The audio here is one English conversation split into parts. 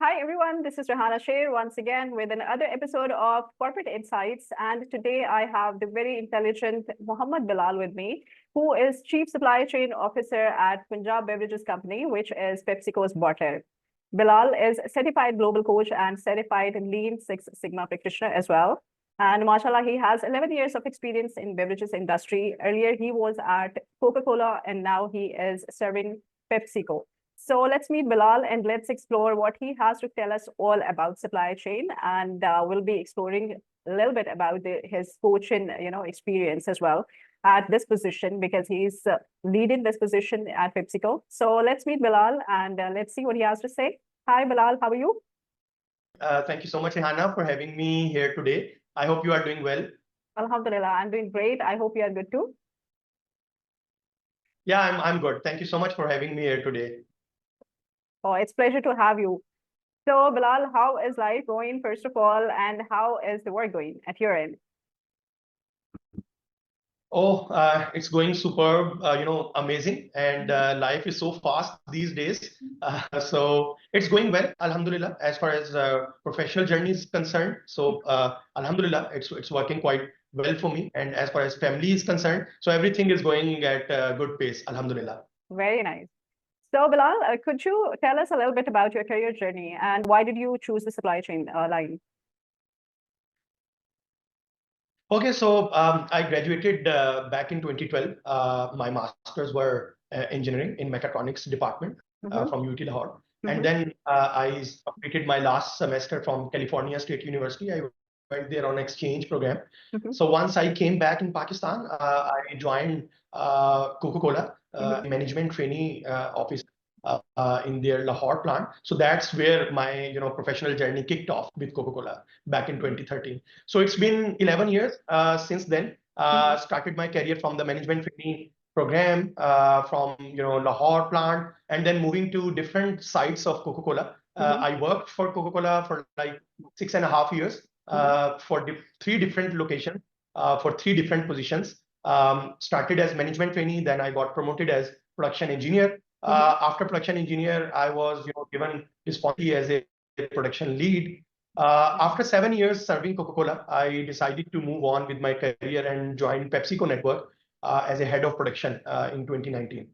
Hi everyone, this is Rehana Sher once again with another episode of Corporate Insights. And today I have the very intelligent Mohammed Bilal with me, who is Chief Supply Chain Officer at Punjab Beverages Company, which is PepsiCo's bottler. Bilal is a certified global coach and certified Lean Six Sigma practitioner as well. And mashallah, he has 11 years of experience in beverages industry. Earlier, he was at Coca-Cola and now he is serving PepsiCo. So let's meet Bilal and let's explore what he has to tell us all about supply chain. And we'll be exploring a little bit about his coaching, experience as well at this position because he's leading this position at PepsiCo. So let's meet Bilal and let's see what he has to say. Hi, Bilal. How are you? Thank you so much, Rehana, for having me here today. I hope you are doing well. Alhamdulillah, I'm doing great. I hope you are good too. Yeah, I'm good. Thank you so much for having me here today. Oh, it's a pleasure to have you. So, Bilal, how is life going, first of all, and how is the work going at your end? Oh, it's going superb, amazing. And life is so fast these days. So it's going well, Alhamdulillah, as far as professional journey is concerned. So Alhamdulillah, it's working quite well for me. And as far as family is concerned, so everything is going at a good pace, Alhamdulillah. Very nice. So, Bilal, could you tell us a little bit about your career journey and why did you choose the supply chain line? Okay, so I graduated back in 2012. My masters were engineering in mechatronics department from UT Lahore. And then I completed my last semester from California State University. I went there on exchange program. So once I came back in Pakistan, I joined Coca-Cola management trainee office in their Lahore plant. So that's where my professional journey kicked off with Coca-Cola back in 2013. So it's been 11 years since then. Started my career from the management trainee program from Lahore plant, and then moving to different sites of Coca-Cola. I worked for Coca-Cola for like 6.5 years for three different locations for three different positions. Started as management trainee, then I got promoted as production engineer. After production engineer, I was given responsibility as a production lead. After 7 years serving Coca-Cola, I decided to move on with my career and join PepsiCo network as a head of production in 2019.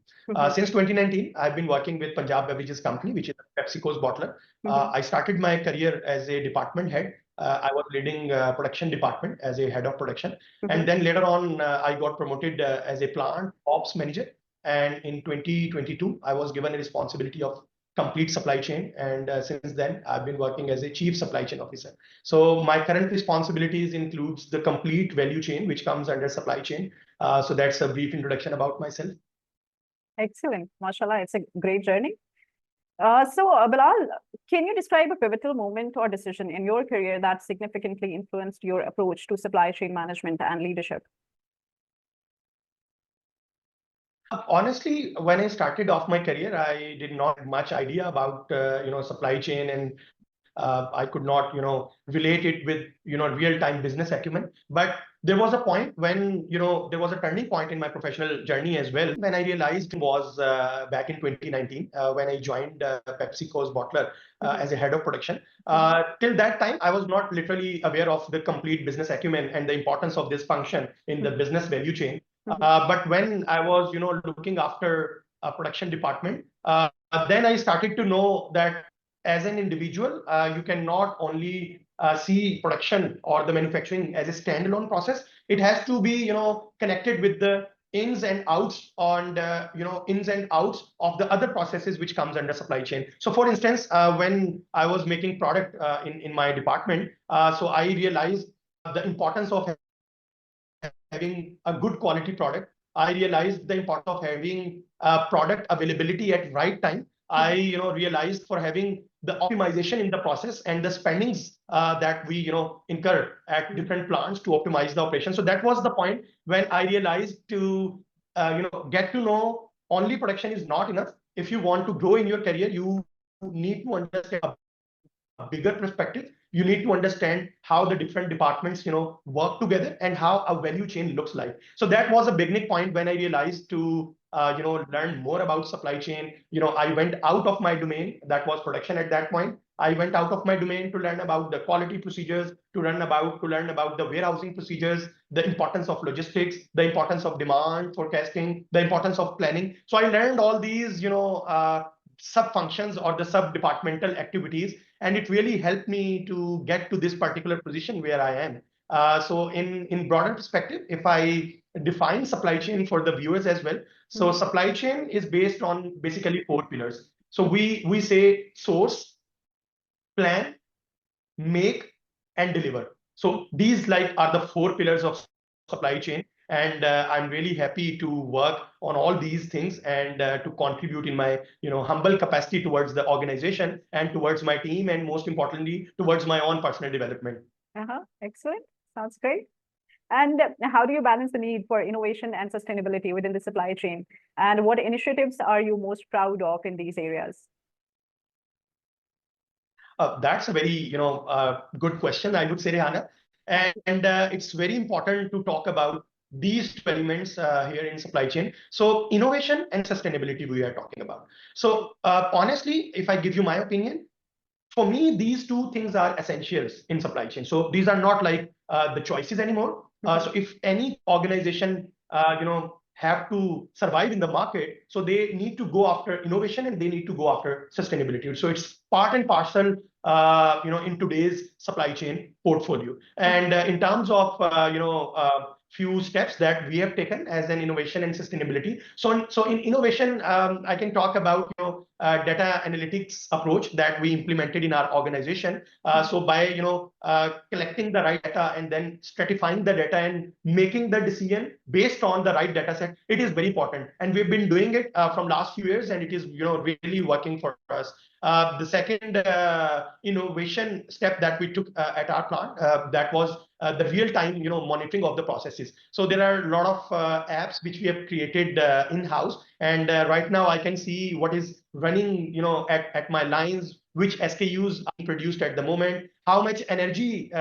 Since 2019, I've been working with Punjab Beverages Company, which is PepsiCo's bottler. I started my career as a department head. I was leading production department as a head of production. And then later on, I got promoted as a plant ops manager. And in 2022, I was given a responsibility of complete supply chain. And since then, I've been working as a chief supply chain officer. So my current responsibilities includes the complete value chain, which comes under supply chain. So that's a brief introduction about myself. Excellent. MashaAllah, it's a great journey. Bilal, can you describe a pivotal moment or decision in your career that significantly influenced your approach to supply chain management and leadership? Honestly, when I started off my career, I did not have much idea about supply chain, and I could not relate it with real-time business acumen. But there was a point when there was a turning point in my professional journey as well, when I realized was back in 2019 when I joined PepsiCo's bottler as a head of production. Till that time, I was not literally aware of the complete business acumen and the importance of this function in the business value chain. But when I was, looking after a production department, then I started to know that as an individual, you cannot only see production or the manufacturing as a standalone process. It has to be, connected with the ins and outs on ins and outs of the other processes which comes under supply chain. So for instance, when I was making product in my department, so I realized the importance of having a good quality product. I realized the importance of having product availability at right time. I realized for having the optimization in the process and the spendings that we incur at different plants to optimize the operation. So that was the point when I realized to get to know only production is not enough. If you want to grow in your career, you need to understand a bigger perspective. You need to understand how the different departments work together and how a value chain looks like. So that was a beginning point when I realized to learn more about supply chain. I went out of my domain, that was production at that point. I went out of my domain to learn about the quality procedures, to learn about the warehousing procedures, the importance of logistics, the importance of demand forecasting, the importance of planning. So I learned all these, sub functions or the sub departmental activities, and it really helped me to get to this particular position where I am. So in broader perspective, if I define supply chain for the viewers as well, so supply chain is based on basically four pillars. So we say source, plan, make, and deliver. So these like are the four pillars of supply chain, and I'm really happy to work on all these things and to contribute in my humble capacity towards the organization and towards my team, and most importantly towards my own personal development. Excellent. Sounds great. And how do you balance the need for innovation and sustainability within the supply chain? And what initiatives are you most proud of in these areas? That's a very good question, I would say, Rehana. And it's very important to talk about these two elements here in supply chain. So innovation and sustainability we are talking about. So honestly, if I give you my opinion, for me, these two things are essentials in supply chain. So these are not like the choices anymore. So if any organization, have to survive in the market, so they need to go after innovation and they need to go after sustainability. So it's part and parcel, in today's supply chain portfolio. And in terms of, few steps that we have taken as an innovation and sustainability. So in innovation, I can talk about data analytics approach that we implemented in our organization. So by collecting the right data and then stratifying the data and making the decision based on the right data set, it is very important. And we've been doing it from last few years, and it is really working for us. The second innovation step that we took at our plant, that was the real-time monitoring of the processes. So there are a lot of apps which we have created in-house, and right now I can see what is running at my lines, which SKUs are produced at the moment, how much energy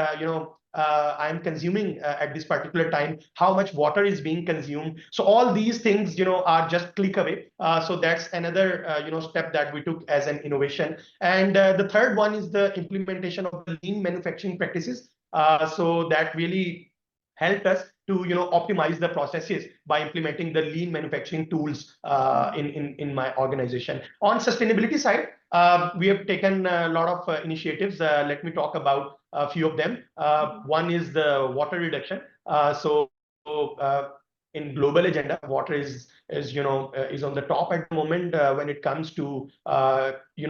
I'm consuming at this particular time, how much water is being consumed. So all these things are just click away. So that's another step that we took as an innovation. And the third one is the implementation of the lean manufacturing practices. So that really helped us to optimize the processes by implementing the lean manufacturing tools in my organization. On sustainability side, we have taken a lot of initiatives. Let me talk about a few of them. One is the water reduction. So in global agenda, water is on the top at the moment when it comes to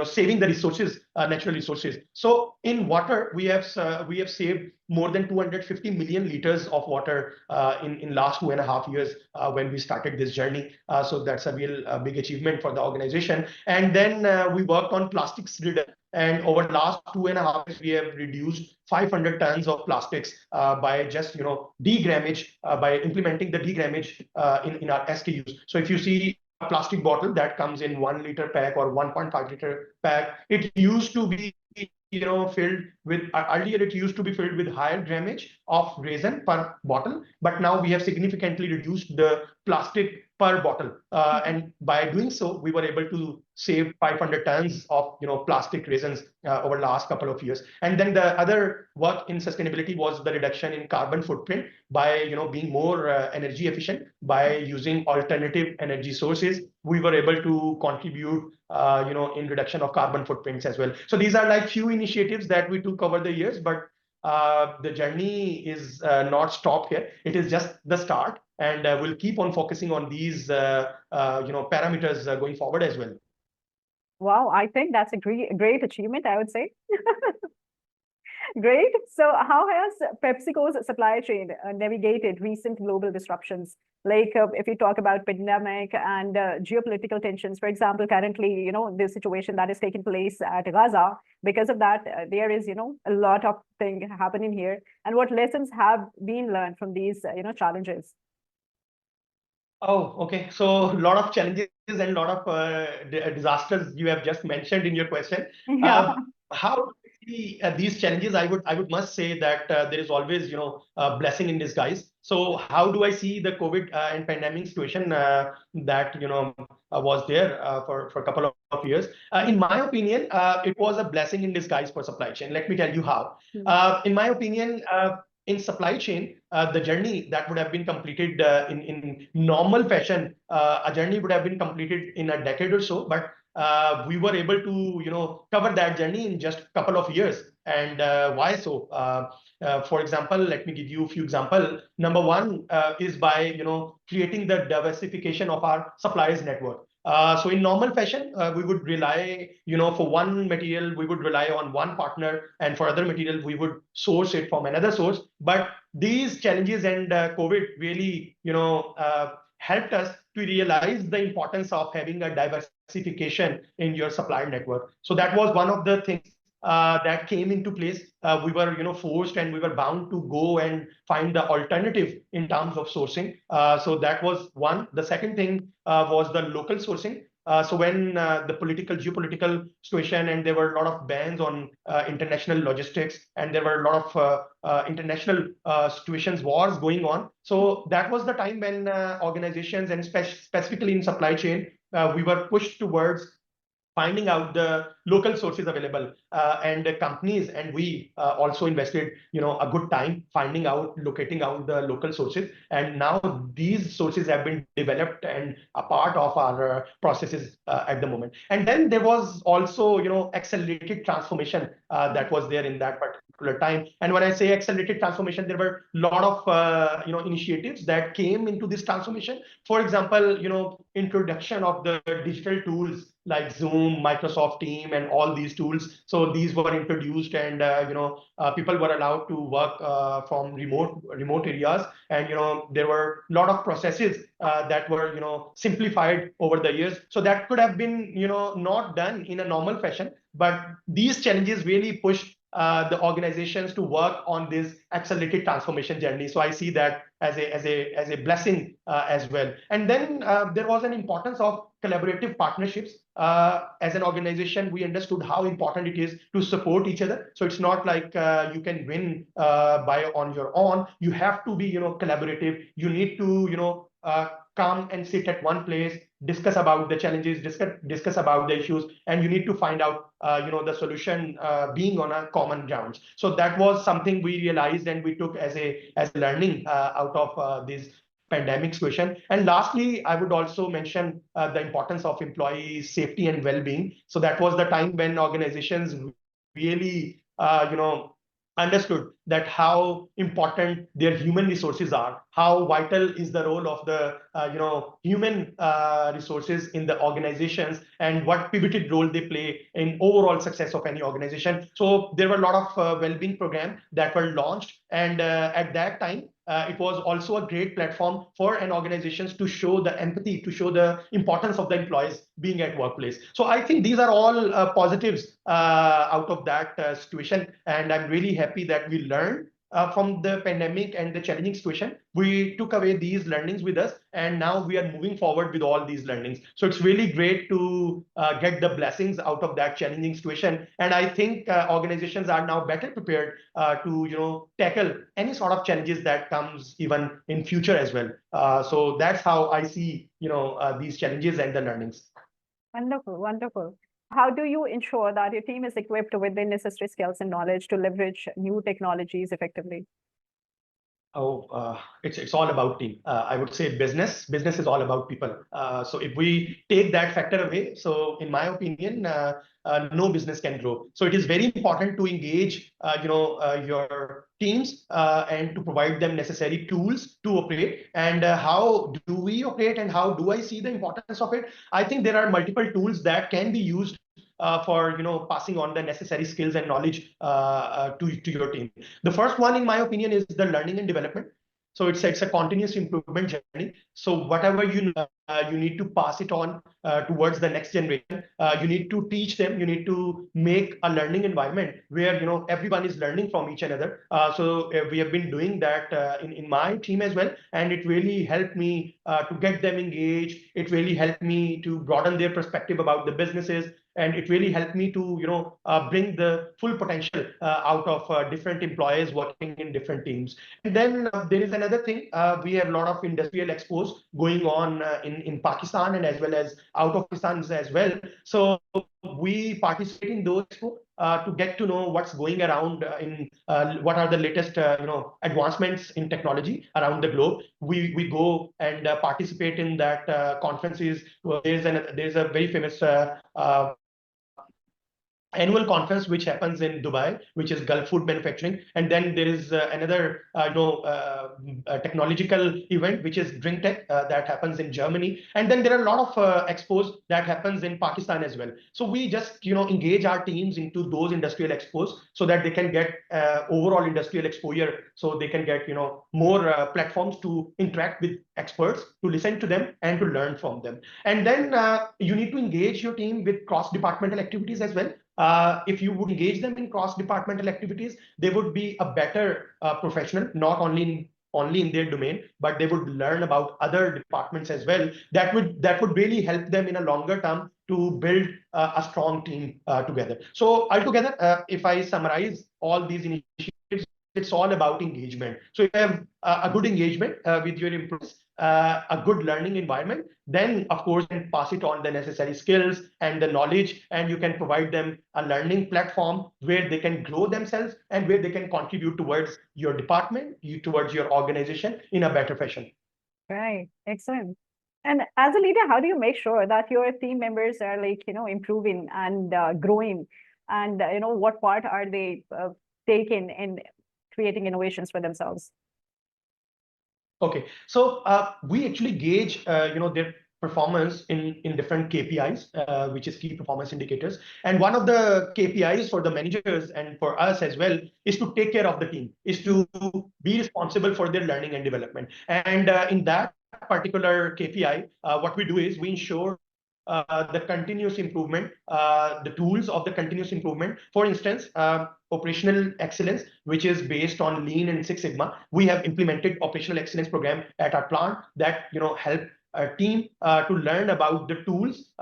saving the resources, natural resources. So in water, we have saved more than 250 million liters of water in last 2.5 years when we started this journey. So that's a real big achievement for the organization. And then we worked on plastics reduction. And over the last 2.5 years, we have reduced 500 tons of plastics by just degrammage, by implementing the degrammage in our SKUs. So if you see a plastic bottle that comes in 1 liter pack or 1.5 liter pack, it used to be filled with earlier it used to be filled with higher grammage of resin per bottle, but now we have significantly reduced the plastic per bottle, and by doing so we were able to save 500 tons of plastic resins over the last couple of years. And then the other work in sustainability was the reduction in carbon footprint by being more energy efficient by using alternative energy sources. We were able to contribute in reduction of carbon footprints as well. So these are like few initiatives that we took over the years, but the journey is not stopped here. It is just the start, and we'll keep on focusing on these parameters going forward as well. Wow, I think that's a great achievement, I would say. Great. So how has PepsiCo's supply chain navigated recent global disruptions? Like if you talk about pandemic and geopolitical tensions, for example, currently, the situation that is taking place at Gaza, because of that, there is, a lot of thing happening here. And what lessons have been learned from these, challenges? Oh, okay. So a lot of challenges and a lot of disasters you have just mentioned in your question. Yeah. How do we see these challenges? I would must say that there is always a blessing in disguise. So how do I see the COVID and pandemic situation that was there for a couple of years? In my opinion, it was a blessing in disguise for supply chain. Let me tell you how. In my opinion, in supply chain, the journey that would have been completed in normal fashion, a journey would have been completed in a decade or so, but we were able to cover that journey in just a couple of years. And why so? For example, let me give you a few examples. Number one is by creating the diversification of our suppliers network. So in normal fashion, we would rely, for one material, we would rely on one partner, and for other material, we would source it from another source. But these challenges and COVID really, helped us to realize the importance of having a diversification in your supplier network. So that was one of the things that came into place. We were, forced and we were bound to go and find the alternative in terms of sourcing. So that was one. The second thing was the local sourcing. So when the geopolitical situation, and there were a lot of bans on international logistics, and there were a lot of international situations, wars going on. So that was the time when organizations, and specifically in supply chain, we were pushed towards finding out the local sources available, and the companies, and we also invested a good time finding out, locating out the local sources, and now these sources have been developed and a part of our processes at the moment. And then there was also accelerated transformation that was there in that particular time. And when I say accelerated transformation, there were a lot of initiatives that came into this transformation. For example, introduction of the digital tools like Zoom, Microsoft Team, and all these tools. So these were introduced, and people were allowed to work from remote areas, and there were a lot of processes that were simplified over the years. So that could have been not done in a normal fashion, but these challenges really pushed the organizations to work on this accelerated transformation journey. So I see that as a blessing as well. And then there was an importance of collaborative partnerships. As an organization, we understood how important it is to support each other. So it's not like you can win by on your own. You have to be collaborative. You need to come and sit at one place, discuss about the challenges, discuss about the issues, and you need to find out the solution being on a common grounds. So that was something we realized and we took as a learning out of this pandemic situation. And lastly, I would also mention the importance of employee safety and well-being. So that was the time when organizations really understood that how important their human resources are, how vital is the role of the human resources in the organizations, and what pivoted role they play in overall success of any organization. So there were a lot of well-being programs that were launched, and at that time it was also a great platform for an organizations to show the empathy, to show the importance of the employees being at workplace. So I think these are all positives out of that situation, and I'm really happy that we learned from the pandemic and the challenging situation. We took away these learnings with us, and now we are moving forward with all these learnings. So it's really great to get the blessings out of that challenging situation. And I think organizations are now better prepared to tackle any sort of challenges that comes even in future as well. So that's how I see these challenges and the learnings. Wonderful, wonderful. How do you ensure that your team is equipped with the necessary skills and knowledge to leverage new technologies effectively? Oh, it's all about team. I would say business is all about people. So if we take that factor away, so in my opinion, no business can grow. So it is very important to engage, your teams and to provide them necessary tools to operate. And how do we operate, and how do I see the importance of it? I think there are multiple tools that can be used for passing on the necessary skills and knowledge to your team. The first one, in my opinion, is the learning and development. So it's a continuous improvement journey. So whatever you need to pass it on towards the next generation. You need to teach them. You need to make a learning environment where everyone is learning from each another. So we have been doing that in my team as well, and it really helped me to get them engaged. It really helped me to broaden their perspective about the businesses, and it really helped me to bring the full potential out of different employees working in different teams. And then there is another thing. We have a lot of industrial expos going on in Pakistan and as well as out of Pakistan as well. So we participate in those expo to get to know what's going around in what are the latest advancements in technology around the globe. We go and participate in that conferences. There's a very famous annual conference which happens in Dubai, which is Gulf Food Manufacturing, and then there is another technological event which is Drink Tech that happens in Germany, and then there are a lot of expos that happens in Pakistan as well. So we just engage our teams into those industrial expos so that they can get overall industrial exposure, so they can get more platforms to interact with experts, to listen to them and to learn from them. And then you need to engage your team with cross-departmental activities as well. If you would engage them in cross-departmental activities, they would be a better professional, not only in their domain, but they would learn about other departments as well. That would really help them in a longer term to build a strong team together. So altogether, if I summarize all these initiatives, it's all about engagement. So if you have a good engagement with your employees, a good learning environment, then of course you can pass it on the necessary skills and the knowledge, and you can provide them a learning platform where they can grow themselves and where they can contribute towards your department, towards your organization in a better fashion. Right, excellent. And as a leader, how do you make sure that your team members are improving and growing, and what part are they taking in creating innovations for themselves? Okay, so we actually gauge, their performance in different KPIs, which is key performance indicators. And one of the KPIs for the managers and for us as well is to take care of the team, is to be responsible for their learning and development. And in that particular KPI, what we do is we ensure the continuous improvement, the tools of the continuous improvement. For instance, operational excellence, which is based on Lean and Six Sigma. We have implemented operational excellence program at our plant that help our team to learn about the tools.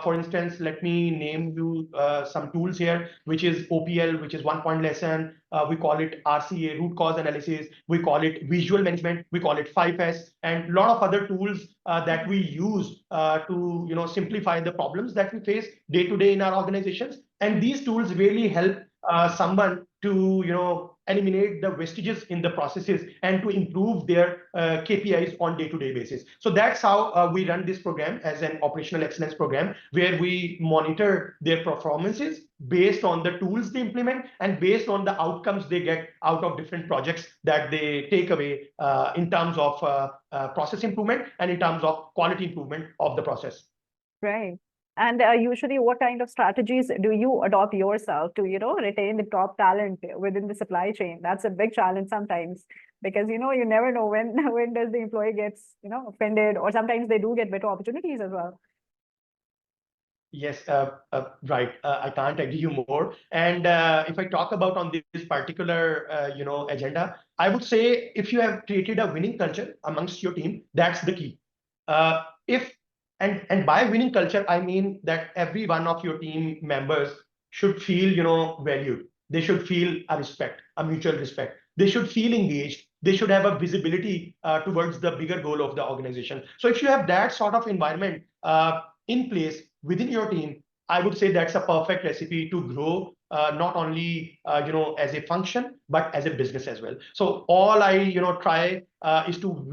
For instance, let me name you some tools here, which is OPL, which is 1 point lesson. We call it RCA, root cause analysis. We call it visual management. We call it 5S, and a lot of other tools that we use to simplify the problems that we face day to day in our organizations. And these tools really help someone to eliminate the vestiges in the processes and to improve their KPIs on day-to-day basis. So that's how we run this program as an operational excellence program, where we monitor their performances based on the tools they implement and based on the outcomes they get out of different projects that they take away in terms of process improvement and in terms of quality improvement of the process. Right. And usually, what kind of strategies do you adopt yourself to, retain the top talent within the supply chain? That's a big challenge sometimes, because, you never know when does the employee gets, offended, or sometimes they do get better opportunities as well. Yes, right. I can't agree you more. And if I talk about on this particular, agenda, I would say if you have created a winning culture amongst your team, that's the key. If and by winning culture, I mean that every one of your team members should feel, valued. They should feel a respect, a mutual respect. They should feel engaged. They should have a visibility towards the bigger goal of the organization. So if you have that sort of environment in place within your team, I would say that's a perfect recipe to grow, not only as a function, but as a business as well. So all I try is to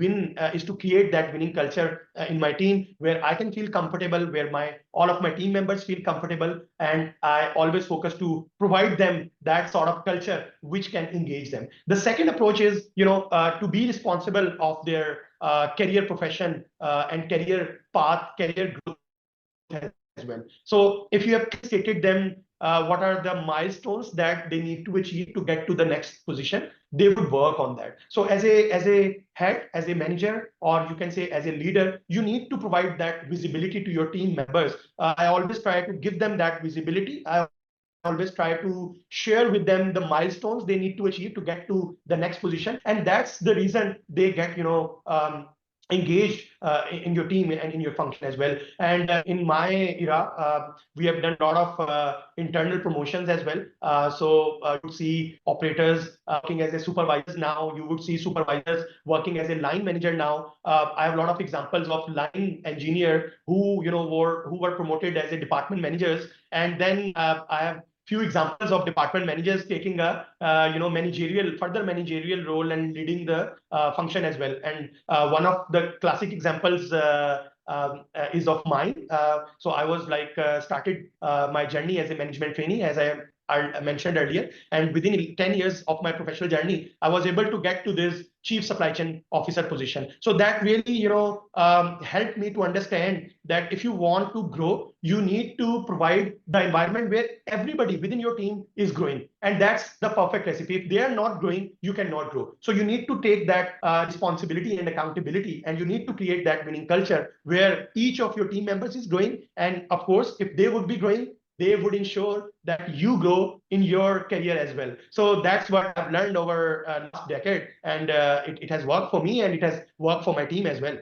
is to create that winning culture in my team, where I can feel comfortable, where all of my team members feel comfortable, and I always focus to provide them that sort of culture which can engage them. The second approach is to be responsible of their career profession and career path, career growth as well. So if you have stated them what are the milestones that they need to achieve to get to the next position, they would work on that. So as a head, as a manager, or you can say as a leader, you need to provide that visibility to your team members. I always try to give them that visibility. I always try to share with them the milestones they need to achieve to get to the next position, and that's the reason they get engaged in your team and in your function as well. And in my era, we have done a lot of internal promotions as well. You would see operators working as a supervisors now. You would see supervisors working as a line manager now. I have a lot of examples of line engineer who were promoted as a department managers, and then I have few examples of department managers taking a further managerial role and leading the function as well. And one of the classic examples is of mine. So I was started my journey as a management trainee, as I mentioned earlier, and within 10 years of my professional journey, I was able to get to this chief supply chain officer position. So that really, helped me to understand that if you want to grow, you need to provide the environment where everybody within your team is growing. And that's the perfect recipe. If they are not growing, you cannot grow. So you need to take that responsibility and accountability, and you need to create that winning culture where each of your team members is growing. And of course, if they would be growing, they would ensure that you grow in your career as well. So that's what I've learned over last decade, and it has worked for me, and it has worked for my team as well.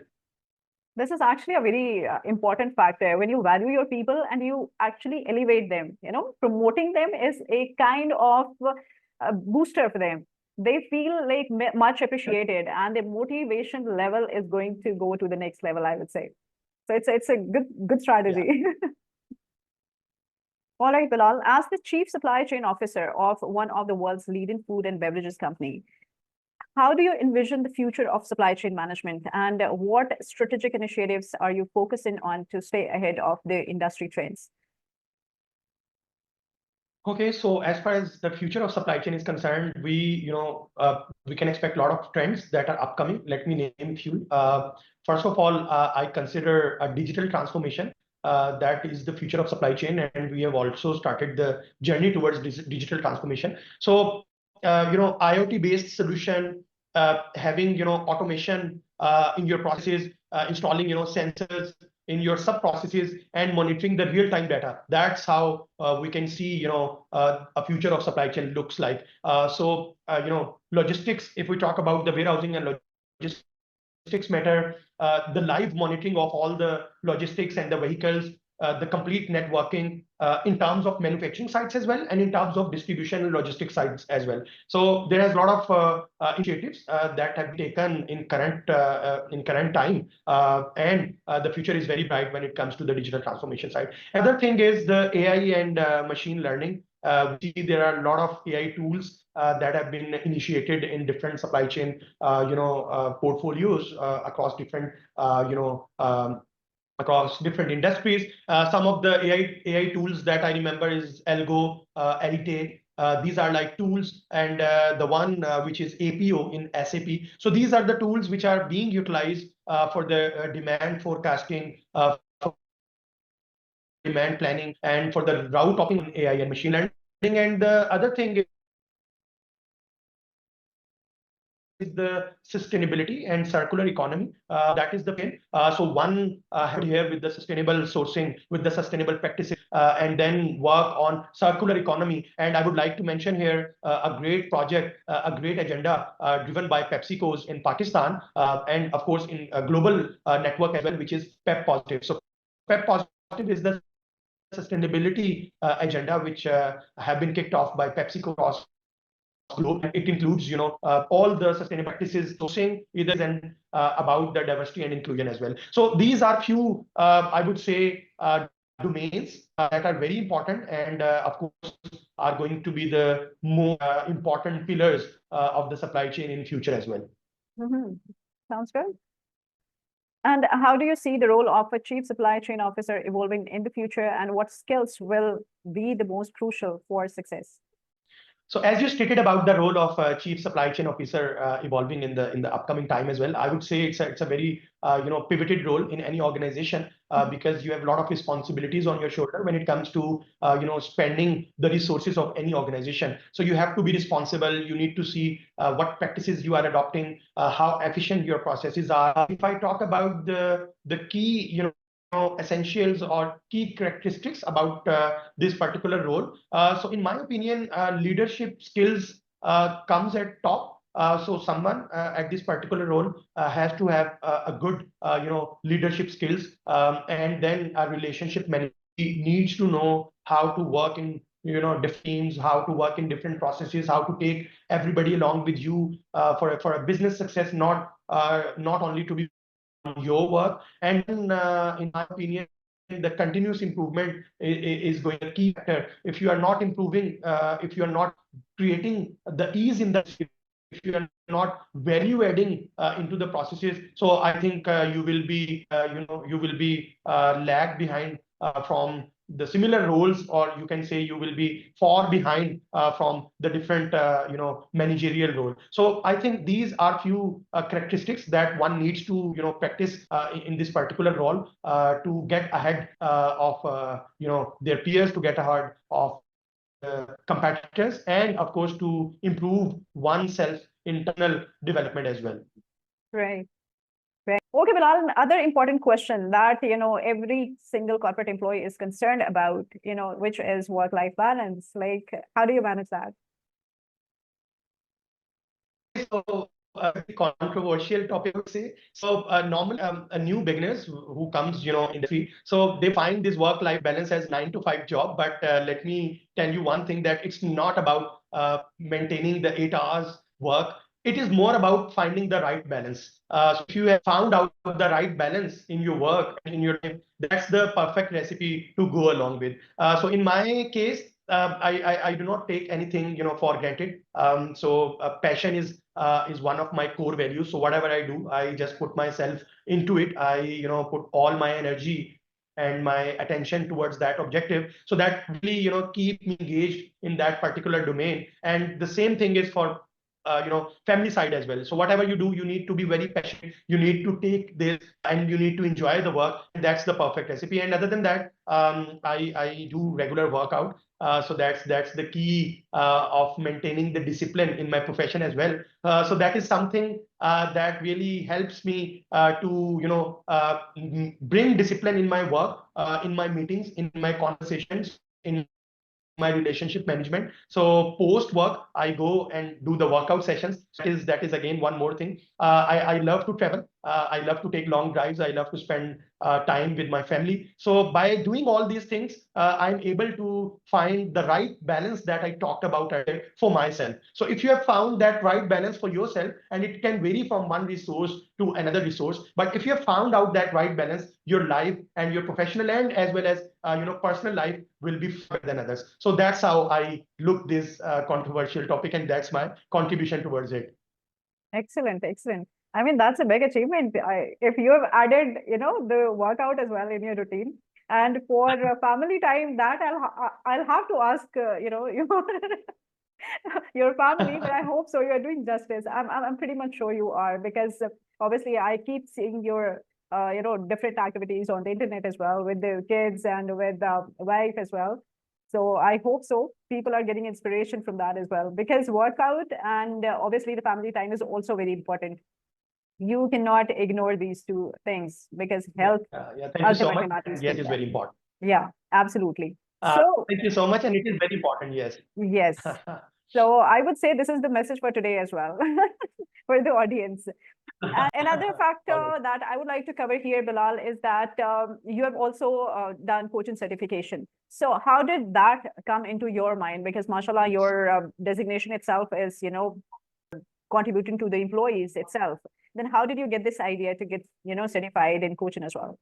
This is actually a very important factor when you value your people and you actually elevate them. Promoting them is a kind of booster for them. They feel like much appreciated, and the motivation level is going to go to the next level, I would say. So it's a good strategy. Yeah. All right, Bilal, as the Chief Supply Chain Officer of one of the world's leading food and beverages company, how do you envision the future of supply chain management, and what strategic initiatives are you focusing on to stay ahead of the industry trends? Okay, so as far as the future of supply chain is concerned, we can expect a lot of trends that are upcoming. Let me name a few. First of all, I consider a digital transformation. That is the future of supply chain, and we have also started the journey towards digital transformation. So, IoT-based solution, having automation in your processes, installing sensors in your sub processes, and monitoring the real-time data. That's how we can see a future of supply chain looks like. Logistics. If we talk about the warehousing and logistics matter, the live monitoring of all the logistics and the vehicles, the complete networking in terms of manufacturing sites as well, and in terms of distribution and logistics sites as well. So there is a lot of initiatives that have been taken in current time, and the future is very bright when it comes to the digital transformation side. Another thing is the AI and machine learning. We see there are a lot of AI tools that have been initiated in different supply chain, portfolios across different, across different industries. Some of the AI tools that I remember is Algo, Elite. These are like tools, and the one which is APO in SAP. So these are the tools which are being utilized for the demand forecasting, for demand planning, and for the route optimization, AI and machine learning. And the other thing is the sustainability and circular economy. That is the plan. So one here with the sustainable sourcing, with the sustainable practices, and then work on circular economy. And I would like to mention here a great project, a great agenda driven by PepsiCo's in Pakistan, and of course in a global network as well, which is Pep Positive. So Pep Positive is the sustainability agenda which have been kicked off by PepsiCo across globe. It includes all the sustainable practices, sourcing either, and about the diversity and inclusion as well. So these are few I would say domains that are very important, and of course are going to be the more important pillars of the supply chain in future as well. Sounds good. And how do you see the role of a chief supply chain officer evolving in the future, and what skills will be the most crucial for success? So as you stated about the role of chief supply chain officer evolving in the upcoming time as well, I would say it's a very pivoted role in any organization, because you have a lot of responsibilities on your shoulder when it comes to spending the resources of any organization. So you have to be responsible. You need to see what practices you are adopting, how efficient your processes are. If I talk about the key essentials or key characteristics about this particular role. So in my opinion, leadership skills comes at top, So someone at this particular role has to have a good, leadership skills, and then a relationship manager needs to know how to work in different teams, how to work in different processes, how to take everybody along with you for a business success, not only to be your work. And then, in my opinion, the continuous improvement is going to be a key factor. If you are not improving, if you are not creating the ease in the, if you are not value adding into the processes, so I think you will be, you will be lag behind from the similar roles, or you can say you will be far behind from the different managerial role. So I think these are few characteristics that one needs to practice in this particular role to get ahead of their peers, to get ahead of competitors, and of course to improve oneself internal development as well. Right. Right. Okay, Bilal, another important question that, every single corporate employee is concerned about, which is work-life balance. Like, how do you manage that? So very controversial topic, I would say. So normally, a new beginners who comes, industry, so they find this work-life balance as 9 to 5 job. But let me tell you one thing, that it's not about maintaining the 8 hours work. It is more about finding the right balance. So if you have found out the right balance in your work and in your life, that's the perfect recipe to go along with. So in my case, I do not take anything for granted. So passion is one of my core values. So whatever I do, I just put myself into it. I put all my energy and my attention towards that objective. So that really keep me engaged in that particular domain. And the same thing is for family side as well. So whatever you do, you need to be very passionate. You need to take this and you need to enjoy the work. And that's the perfect recipe. And other than that, I do regular workout. So that's the key of maintaining the discipline in my profession as well. So that is something that really helps me to bring discipline in my work, in my meetings, in my conversations, in my relationship management. So post work, I go and do the workout sessions. That is again one more thing. I love to travel. I love to take long drives. I love to spend time with my family. So by doing all these things, I'm able to find the right balance that I talked about earlier for myself. So if you have found that right balance for yourself, and it can vary from one resource to another resource, but if you have found out that right balance, your life and your professional and as well as personal life will be better than others. So that's how I look this controversial topic, and that's my contribution towards it. Excellent, excellent. I mean, that's a big achievement. If you have added, the workout as well in your routine, and for family time, that I'll have to ask, your family, but I hope so. You're doing justice. I'm pretty much sure you are, because obviously I keep seeing your different activities on the internet as well, with the kids and with the wife as well. So I hope so. People are getting inspiration from that as well, because workout and obviously the family time is also very important. You cannot ignore these two things, because health Thank you so ultimately much. matters. Yes, it's very important. Yeah, absolutely. So Thank you so much, and it is very important. Yes. yes. So I would say this is the message for today as well, for the audience. And another factor that I would like to cover here, Bilal, is that you have also done coaching certification. So how did that come into your mind? Because mashallah, your designation itself is, contributing to the employees itself. Then how did you get this idea to get, certified in coaching as well?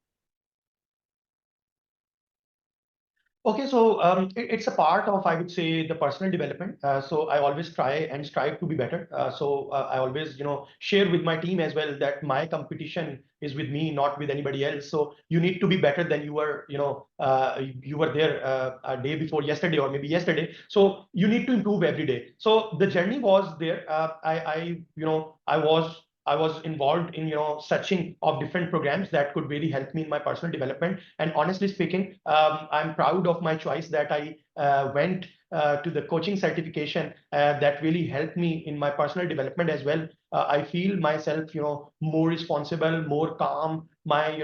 Okay, so it's a part of, I would say, the personal development. So I always try and strive to be better. So I always, share with my team as well that my competition is with me, not with anybody else. So you need to be better than you were, you were there a day before yesterday or maybe yesterday. So you need to improve every day. So the journey was there. I was involved in searching of different programs that could really help me in my personal development. And honestly speaking, I'm proud of my choice that I went to the coaching certification that really helped me in my personal development as well. I feel myself more responsible, more calm. My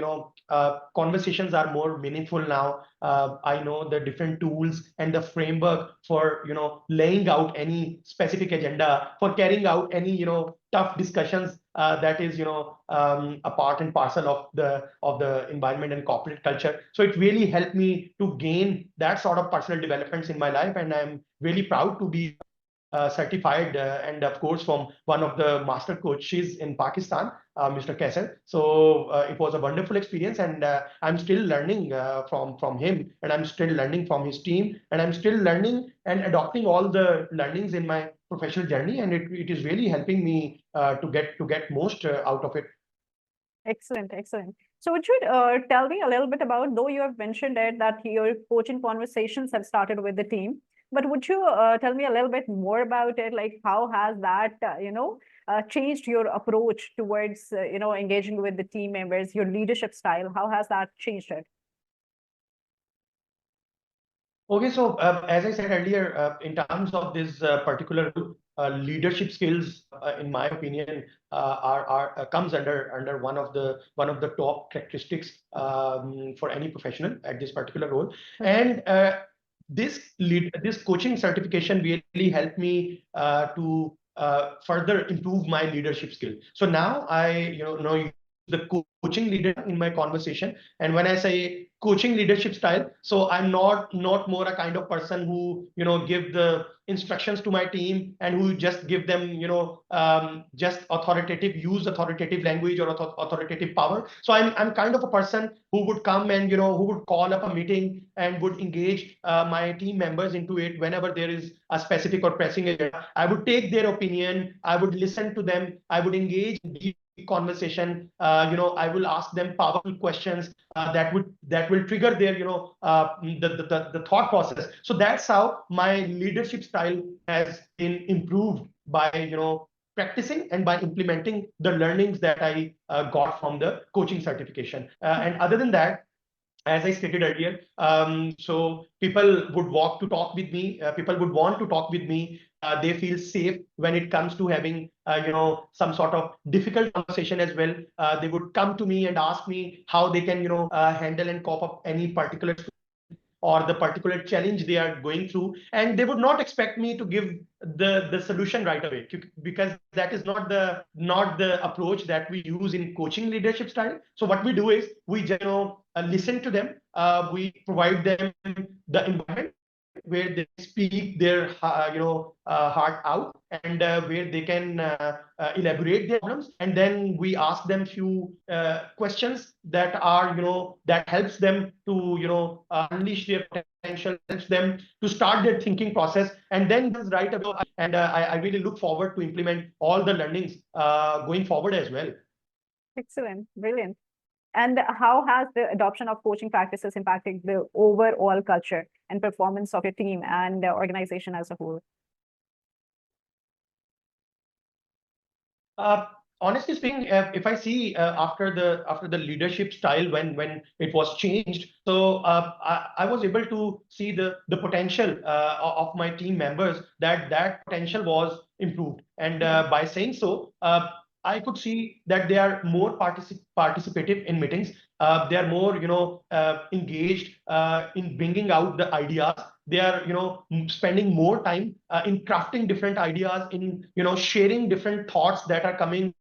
conversations are more meaningful now. I know the different tools and the framework for laying out any specific agenda, for carrying out any tough discussions that is a part and parcel of the environment and corporate culture. So it really helped me to gain that sort of personal developments in my life, and I'm really proud to be certified and of course from one of the master coaches in Pakistan, Mr. Kesser. So it was a wonderful experience, and I'm still learning from him, and I'm still learning from his team, and I'm still learning and adopting all the learnings in my professional journey, and it is really helping me to get most out of it. Excellent, excellent. So would you tell me a little bit about, though you have mentioned it, that your coaching conversations have started with the team, but would you tell me a little bit more about it? Like, how has that, changed your approach towards, engaging with the team members, your leadership style? How has that changed it? Okay, so as I said earlier, in terms of this particular leadership skills, in my opinion, are comes under one of the top characteristics for any professional at this particular role. And this coaching certification really helped me to further improve my leadership skill. So now I know the coaching leader in my conversation, and when I say coaching leadership style, so I'm not more a kind of person who give the instructions to my team and who just give them just use authoritative language or authoritative power. So I'm kind of a person who would come and who would call up a meeting and would engage my team members into it whenever there is a specific or pressing agenda. I would take their opinion, I would listen to them, I would engage in deep conversation. I will ask them powerful questions that will trigger their the thought process. So that's how my leadership style has been improved by practicing and by implementing the learnings that I got from the coaching certification. And other than that, as I stated earlier, so people would walk to talk with me. People would want to talk with me. They feel safe when it comes to having, some sort of difficult conversation as well. They would come to me and ask me how they can, handle and cope up any particular or the particular challenge they are going through, and they would not expect me to give the solution right away, because that is not the approach that we use in coaching leadership style. So what we do is we just listen to them. We provide them the environment where they speak their heart out, and where they can elaborate their problems, and then we ask them few questions that are that helps them to unleash their potential, helps them to start their thinking process, and then right away. And I really look forward to implement all the learnings going forward as well. Excellent, brilliant. And how has the adoption of coaching practices impacted the overall culture and performance of your team and the organization as a whole? Honestly speaking, if I see after the leadership style when it was changed, so I was able to see the potential of my team members, that potential was improved, and by saying so, I could see that they are more participative in meetings. They are more engaged in bringing out the ideas. They are spending more time in crafting different ideas, in sharing different thoughts that are coming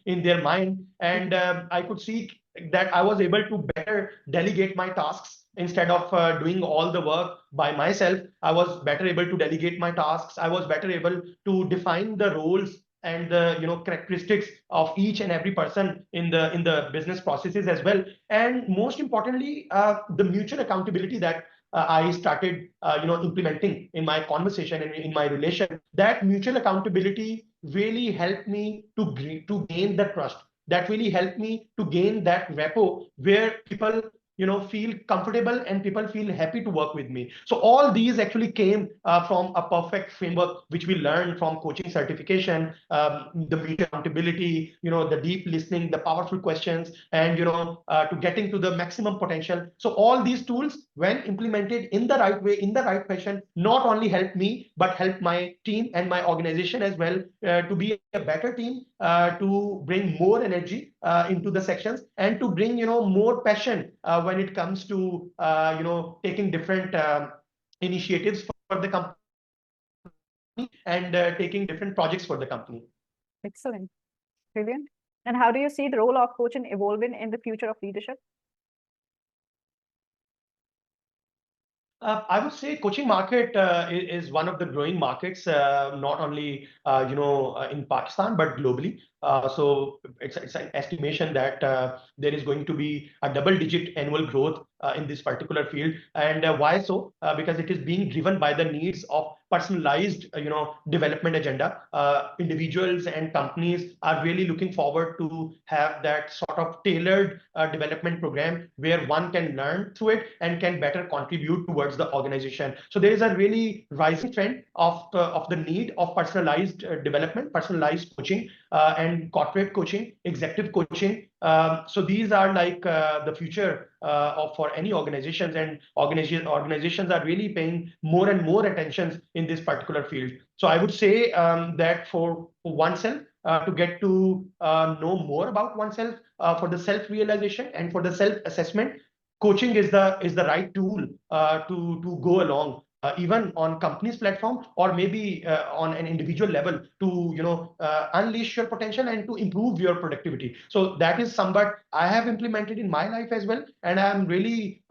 in their mind. And I could see that I was able to better delegate my tasks. Instead of doing all the work by myself, I was better able to delegate my tasks. I was better able to define the roles and the characteristics of each and every person in the business processes as well. And most importantly, the mutual accountability that I started implementing in my conversation and in my relation. That mutual accountability really helped me to gain the trust. That really helped me to gain that rapport where people feel comfortable and people feel happy to work with me. So all these actually came from a perfect framework which we learned from coaching certification. The mutual accountability, the deep listening, the powerful questions, and to getting to the maximum potential. So all these tools, when implemented in the right way, in the right fashion, not only help me but help my team and my organization as well, to be a better team, to bring more energy into the sections, and to bring more passion when it comes to taking different initiatives for the company and taking different projects for the company. Excellent. Brilliant. And how do you see the role of coaching evolving in the future of leadership? I would say coaching market is one of the growing markets, not only in Pakistan but globally. So it's an estimation that there is going to be a double-digit annual growth in this particular field. And why so? Because it is being driven by the needs of personalized, development agenda. Individuals and companies are really looking forward to have that sort of tailored development program where one can learn through it and can better contribute towards the organization. So there is a really rising trend of the need of personalized development, personalized coaching, and corporate coaching, executive coaching. So these are like the future for any organizations, and organizations are really paying more and more attention in this particular field. So I would say that for oneself, to get to know more about oneself, for the self-realization and for the self-assessment, coaching is the right tool to go along, even on companies platform, or maybe on an individual level, to unleash your potential and to improve your productivity. So that is somewhat I have implemented in my life as well, and I'm really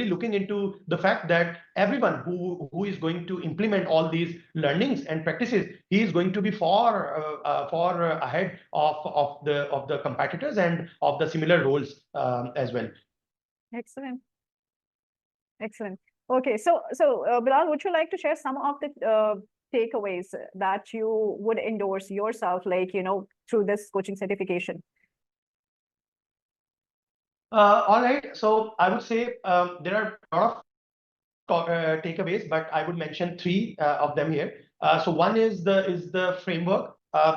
looking into the fact that everyone who is going to implement all these learnings and practices, he is going to be far ahead of the competitors and of the similar roles as well. Excellent. Excellent. Okay, so Bilal, would you like to share some of the takeaways that you would endorse yourself, like through this coaching certification? All right. So I would say there are a lot of takeaways, but I would mention three of them here. So one is the framework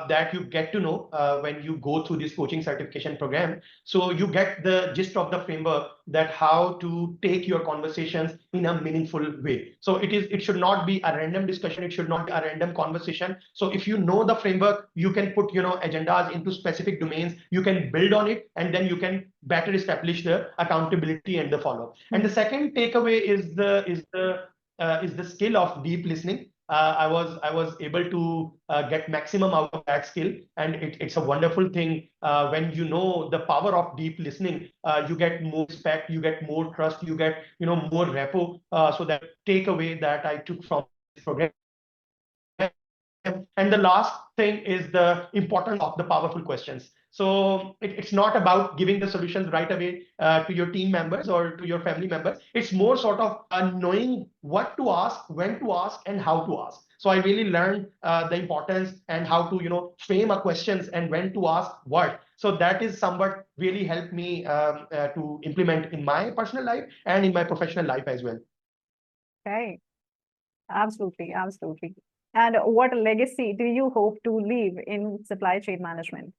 that you get to know when you go through this coaching certification program. So you get the gist of the framework, that how to take your conversations in a meaningful way. So it should not be a random discussion. It should not be a random conversation. So if you know the framework, you can put agendas into specific domains. You can build on it, and then you can better establish the accountability and the follow-up. And the second takeaway is the skill of deep listening. I was able to get maximum out of that skill, and it's a wonderful thing when you know the power of deep listening. You get more respect, you get more trust, you get more rapport. So that takeaway that I took from this program. And the last thing is the importance of the powerful questions. So it's not about giving the solutions right away to your team members or to your family members. It's more sort of knowing what to ask, when to ask, and how to ask. So I really learned the importance and how to frame a questions and when to ask what. So that is somewhat really helped me to implement in my personal life and in my professional life as well. Okay, absolutely, absolutely. And what legacy do you hope to leave in supply chain management?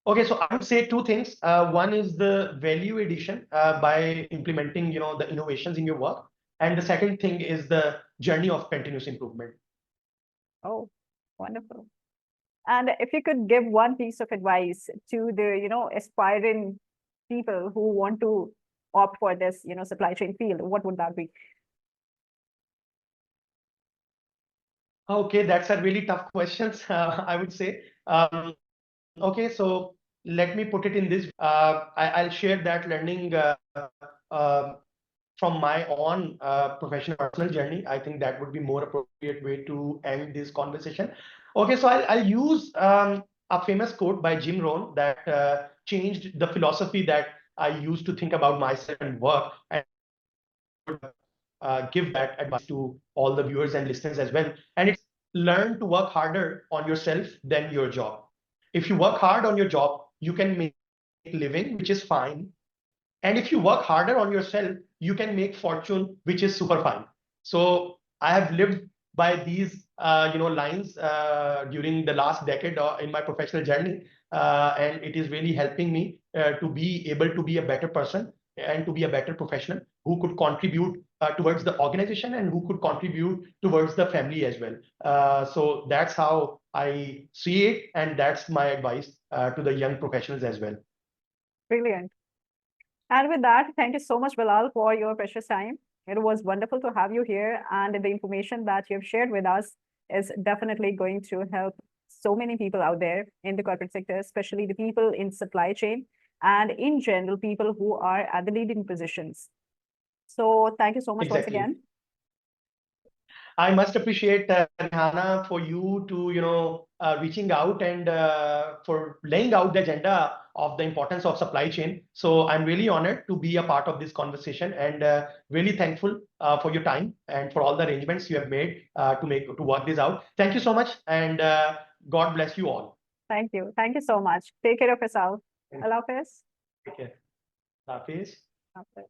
Okay, so I would say two things. One is the value addition by implementing, the innovations in your work, and the second thing is the journey of continuous improvement. Oh, wonderful. And if you could give one piece of advice to the aspiring people who want to opt for this supply chain field, what would that be? Okay, that's a really tough question, I would say. Okay, so let me put it in this. I'll share that learning from my own professional personal journey. I think that would be more appropriate way to end this conversation. Okay, so I'll use a famous quote by Jim Rohn that changed the philosophy that I used to think about myself and work, and give that advice to all the viewers and listeners as well. And it's learn to work harder on yourself than your job. If you work hard on your job, you can make living, which is fine. And if you work harder on yourself, you can make fortune, which is super fine. So I have lived by these lines during the last decade in my professional journey, and it is really helping me to be able to be a better person and to be a better professional who could contribute towards the organization and who could contribute towards the family as well. So that's how I see it, and that's my advice to the young professionals as well. Brilliant. And with that, thank you so much, Bilal, for your precious time. It was wonderful to have you here, and the information that you've shared with us is definitely going to help so many people out there in the corporate sector, especially the people in supply chain and in general, people who are at the leading positions. So thank you so much once Exactly. again. I must appreciate Rehana for you to reaching out and for laying out the agenda of the importance of supply chain. So I'm really honored to be a part of this conversation, and really thankful for your time and for all the arrangements you have made to work this out. Thank you so much, and God bless you all. Thank you. Thank you so much. Take care of yourself. Allah Hafiz. Take care. Hafiz. Hafiz.